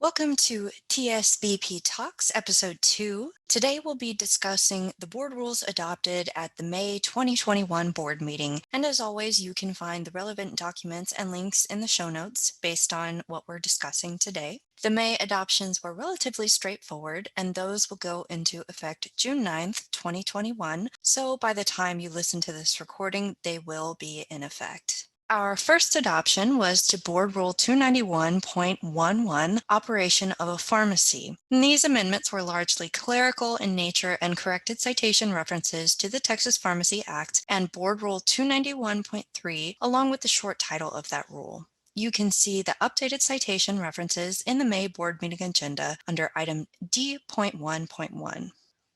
Welcome to TSBP Talks, Episode 2. Today we'll be discussing the board rules adopted at the May 2021 board meeting. And as always, you can find the relevant documents and links in the show notes based on what we're discussing today. The May adoptions were relatively straightforward, and those will go into effect June 9th, 2021. So by the time you listen to this recording, they will be in effect. Our first adoption was to Board Rule 291.11, Operation of a Pharmacy. And these amendments were largely clerical in nature and corrected citation references to the Texas Pharmacy Act and Board Rule 291.3, along with the short title of that rule. You can see the updated citation references in the May board meeting agenda under item D.1.1.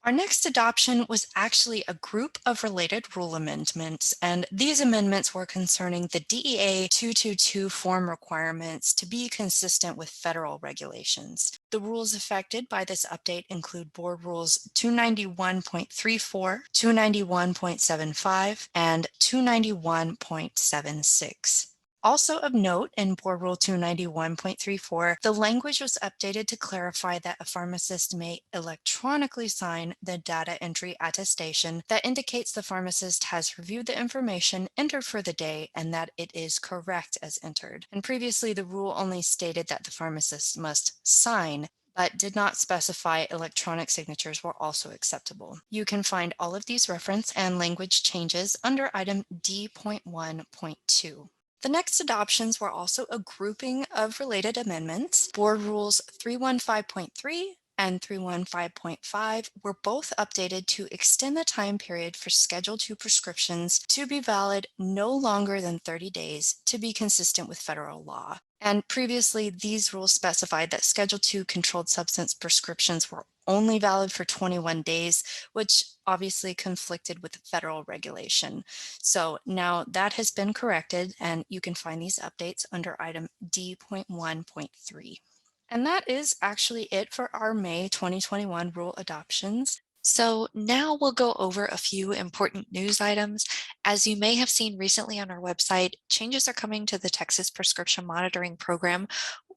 Our next adoption was actually a group of related rule amendments, and these amendments were concerning the DEA 222 form requirements to be consistent with federal regulations. The rules affected by this update include Board Rules 291.34, 291.75, and 291.76. Also of note, in Board Rule 291.34, the language was updated to clarify that a pharmacist may electronically sign the data entry attestation that indicates the pharmacist has reviewed the information entered for the day and that it is correct as entered. And previously, the rule only stated that the pharmacist must sign, but did not specify electronic signatures were also acceptable. You can find all of these reference and language changes under item D.1.2. The next adoptions were also a grouping of related amendments. Board Rules 315.3 and 315.5 were both updated to extend the time period for Schedule II prescriptions to be valid no longer than 30 days to be consistent with federal law. And previously, these rules specified that Schedule II controlled substance prescriptions were only valid for 21 days, which obviously conflicted with federal regulation. So now that has been corrected, and you can find these updates under item D.1.3. And that is actually it for our May 2021 rule adoptions. So now we'll go over a few important news items. As you may have seen recently on our website, changes are coming to the Texas Prescription Monitoring Program,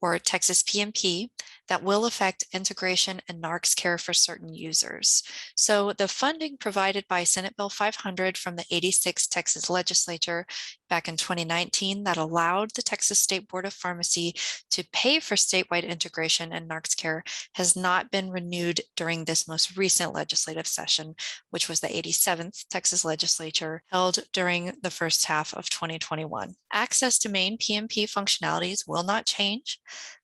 or Texas PMP, that will affect integration and NARCS care for certain users. So the funding provided by Senate Bill 500 from the 86th Texas Legislature back in 2019 that allowed the Texas State Board of Pharmacy to pay for statewide integration and NARCS care has not been renewed during this most recent legislative session, which was the 87th Texas Legislature held during the first half of 2021. Access to main PMP functionalities will not change.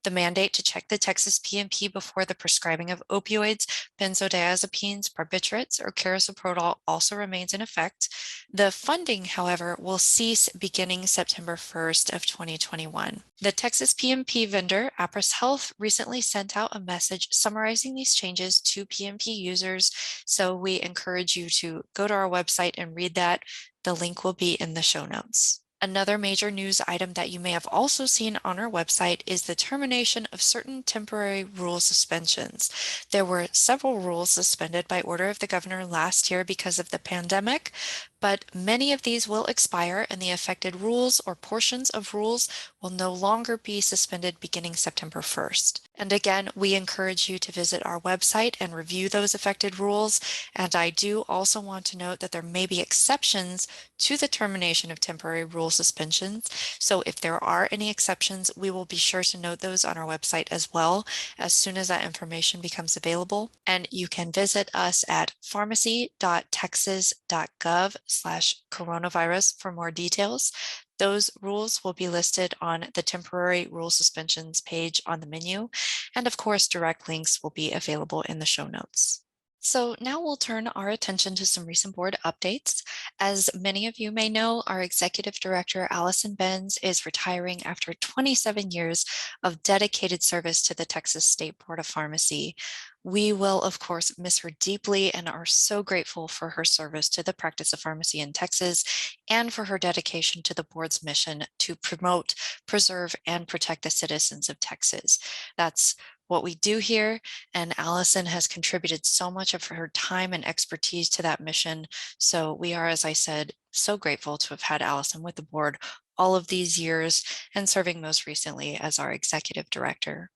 The mandate to check the Texas PMP before the prescribing of opioids, benzodiazepines, barbiturates, or carisoprodol also remains in effect. The funding, however, will cease beginning September 1st of 2021. The Texas PMP vendor, Apris Health, recently sent out a message summarizing these changes to PMP users, so we encourage you to go to our website and read that. The link will be in the show notes. Another major news item that you may have also seen on our website is the termination of certain temporary rule suspensions. There were several rules suspended by order of the governor last year because of the pandemic, but many of these will expire and the affected rules or portions of rules will no longer be suspended beginning September 1st. And again, we encourage you to visit our website and review those affected rules. And I do also want to note that there may be exceptions to the termination of temporary rule suspensions. So if there are any exceptions, we will be sure to note those on our website as well as soon as that information becomes available. And you can visit us at pharmacy.texas.gov/coronavirus for more details. Those rules will be listed on the temporary rule suspensions page on the menu. And of course, direct links will be available in the show notes. So now we'll turn our attention to some recent board updates. As many of you may know, our Executive Director, Allison Benz, is retiring after 27 years of dedicated service to the Texas State Board of Pharmacy. We will, of course, miss her deeply and are so grateful for her service to the practice of pharmacy in Texas and for her dedication to the board's mission to promote, preserve, and protect the citizens of Texas. That's what we do here, and Allison has contributed so much of her time and expertise to that mission. So we are, as I said, so grateful to have had Allison with the board all of these years and serving most recently as our executive director.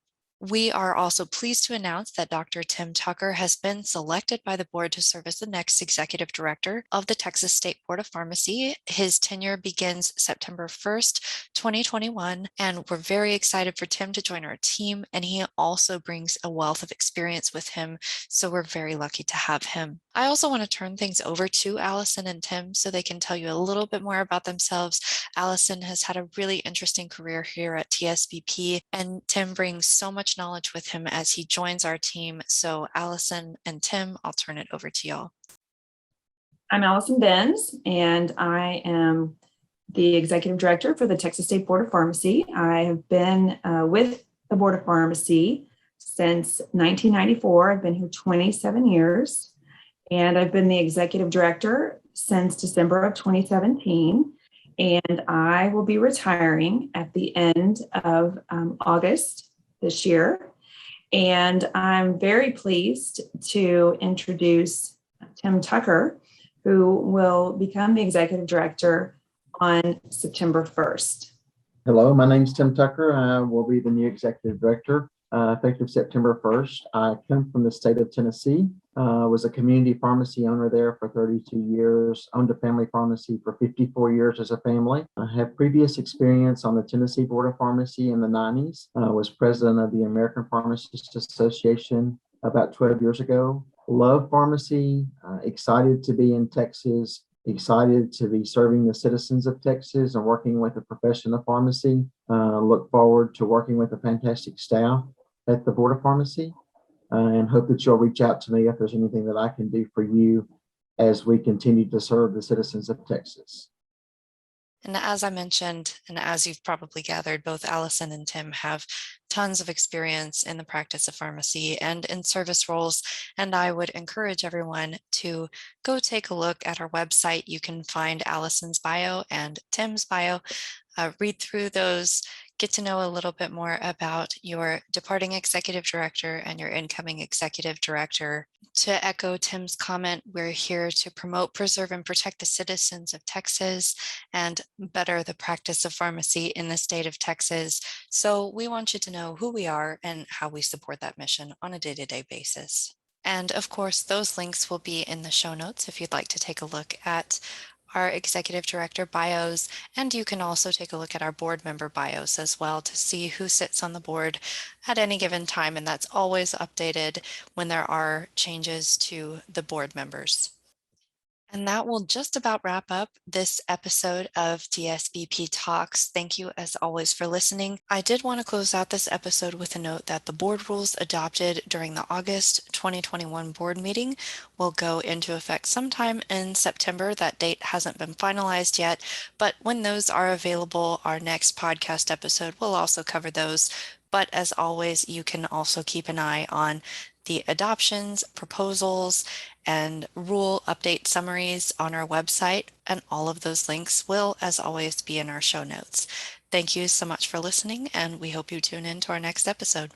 We are also pleased to announce that Dr. Tim Tucker has been selected by the board to serve as the next executive director of the Texas State Board of Pharmacy. His tenure begins September 1st, 2021, and we're very excited for Tim to join our team, and he also brings a wealth of experience with him, so we're very lucky to have him. I also want to turn things over to Allison and Tim so they can tell you a little bit more about themselves. Allison has had a really interesting career here at TSBP, and Tim brings so much knowledge with him as he joins our team. So Allison and Tim, I'll turn it over to y'all. I'm Allison Benz, and I am the Executive Director for the Texas State Board of Pharmacy. I have been with the Board of Pharmacy since 1994. I've been here 27 years, and I've been the Executive Director since December of 2017. And I will be retiring at the end of August this year. And I'm very pleased to introduce Tim Tucker, who will become the Executive Director on September 1st. Hello, my name is Tim Tucker. I will be the new Executive Director effective September 1st. I come from the state of Tennessee, was a community pharmacy owner there for 32 years, owned a family pharmacy for 54 years as a family. I have previous experience on the Tennessee Board of Pharmacy in the 90s. I was president of the American Pharmacists Association about 12 years ago. Love pharmacy, excited to be in Texas, excited to be serving the citizens of Texas and working with the profession of pharmacy. Look forward to working with a fantastic staff at the Board of Pharmacy, and hope that you'll reach out to me if there's anything that I can do for you as we continue to serve the citizens of Texas. And as I mentioned, and as you've probably gathered, both Allison and Tim have tons of experience in the practice of pharmacy and in service roles. And I would encourage everyone to go take a look at our website. You can find Allison's bio and Tim's bio. Read through those, get to know a little bit more about your departing executive director and your incoming executive director. To echo Tim's comment, we're here to promote, preserve, and protect the citizens of Texas and better the practice of pharmacy in the state of Texas. So we want you to know who we are and how we support that mission on a day-to-day basis. And of course, those links will be in the show notes if you'd like to take a look at our executive director bios, and you can also take a look at our board member bios as well to see who sits on the board at any given time, and that's always updated when there are changes to the board members. And that will just about wrap up this episode of TSBP Talks. Thank you as always for listening. I did want to close out this episode with a note that the board rules adopted during the August 2021 board meeting will go into effect sometime in September. That date hasn't been finalized yet, but when those are available, our next podcast episode will also cover those. But as always, you can also keep an eye on the adoptions, proposals, and rule update summaries on our website, and all of those links will, as always, be in our show notes. Thank you so much for listening, and we hope you tune in to our next episode.